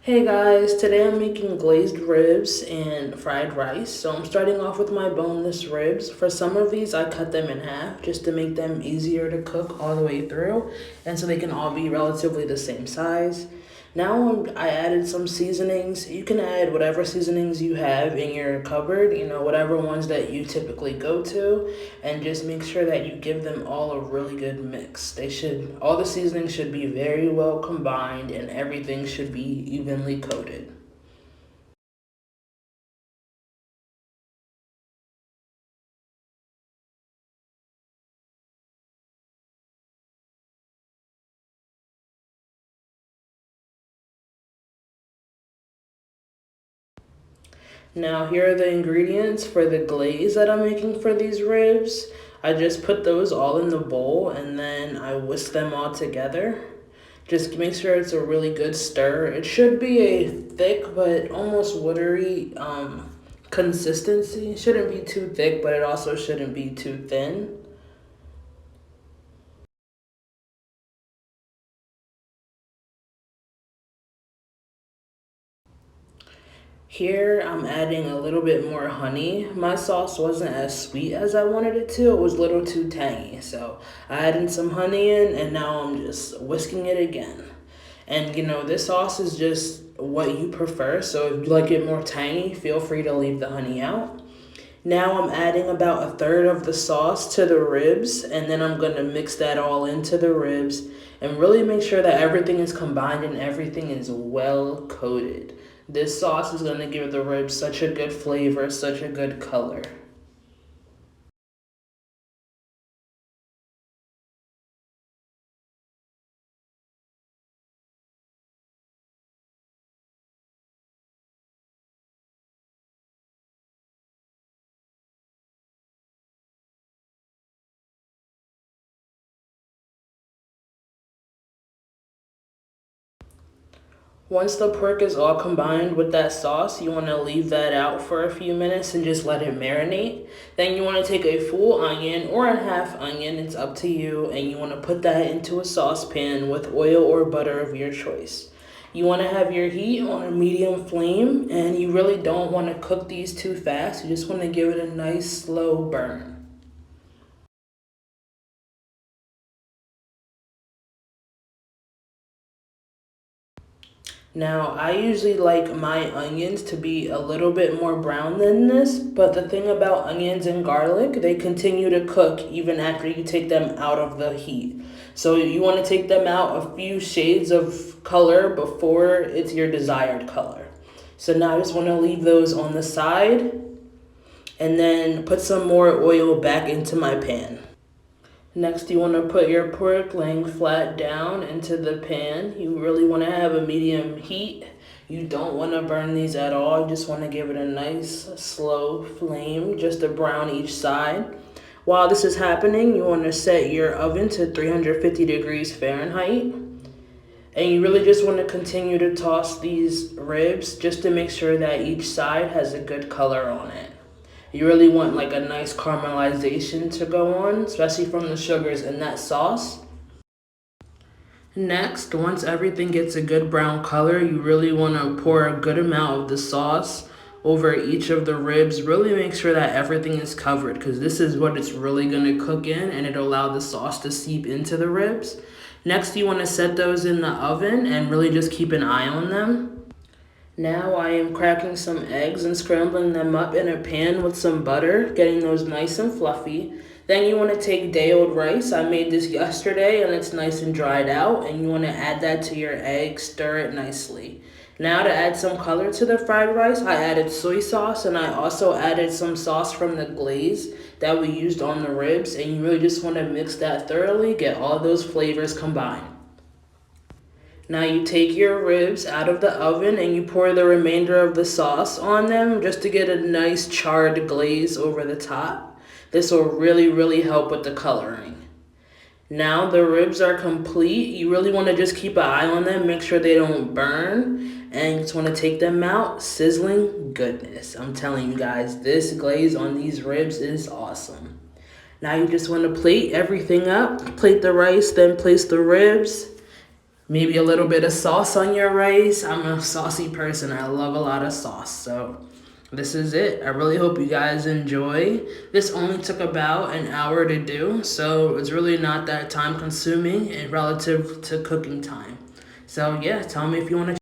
Hey guys, today I'm making glazed ribs and fried rice. So I'm starting off with my boneless ribs. For some of these, I cut them in half just to make them easier to cook all the way through and so they can all be relatively the same size. Now I added some seasonings. You can add whatever seasonings you have in your cupboard, whatever ones that you typically go to, and just make sure that you give them all a really good mix. All the seasonings should be very well combined and everything should be evenly coated. Now, here are the ingredients for the glaze that I'm making for these ribs. I just put those all in the bowl and then I whisk them all together. Just make sure it's a really good stir. It should be a thick but almost watery consistency. It shouldn't be too thick, but it also shouldn't be too thin. Here I'm adding a little bit more honey. My sauce wasn't as sweet as I wanted it to. It was a little too tangy. So I added some honey in and now I'm just whisking it again. And this sauce is just what you prefer. So if you like it more tangy, feel free to leave the honey out. Now I'm adding about a third of the sauce to the ribs, and then I'm going to mix that all into the ribs and really make sure that everything is combined and everything is well coated. This sauce is going to give the ribs such a good flavor, such a good color. Once the pork is all combined with that sauce, you want to leave that out for a few minutes and just let it marinate. Then you want to take a full onion or a half onion, it's up to you, and you want to put that into a saucepan with oil or butter of your choice. You want to have your heat on a medium flame, and you really don't want to cook these too fast. You just want to give it a nice slow burn. Now, I usually like my onions to be a little bit more brown than this, but the thing about onions and garlic, they continue to cook even after you take them out of the heat. So you want to take them out a few shades of color before it's your desired color. So now I just want to leave those on the side and then put some more oil back into my pan. Next, you want to put your pork laying flat down into the pan. You really want to have a medium heat. You don't want to burn these at all. You just want to give it a nice slow flame just to brown each side. While this is happening, you want to set your oven to 350 degrees Fahrenheit. And you really just want to continue to toss these ribs just to make sure that each side has a good color on it. You really want like a nice caramelization to go on, especially from the sugars in that sauce. Next, once everything gets a good brown color, you really want to pour a good amount of the sauce over each of the ribs. Really make sure that everything is covered because this is what it's really going to cook in and it'll allow the sauce to seep into the ribs. Next, you want to set those in the oven and really just keep an eye on them. Now I am cracking some eggs and scrambling them up in a pan with some butter, getting those nice and fluffy. Then you want to take day-old rice. I made this yesterday and it's nice and dried out. And you want to add that to your egg, stir it nicely. Now to add some color to the fried rice, I added soy sauce and I also added some sauce from the Glaze that we used on the ribs. And you really just want to mix that thoroughly, get all those flavors combined. Now you take your ribs out of the oven and you pour the remainder of the sauce on them just to get a nice charred glaze over the top. This will really help with the coloring. Now the ribs are complete. You really want to just keep an eye on them, make sure they don't burn, and you just want to take them out. Sizzling goodness. I'm telling you guys, this glaze on these ribs is awesome. Now you just want to plate everything up, plate the rice, then place the ribs. maybe a little bit of sauce on your rice. I'm a saucy person. I love a lot of sauce. So this is it. I really hope you guys enjoy. This only took about an hour to do, so it's really not that time consuming and relative to cooking time. So yeah, tell me if you want to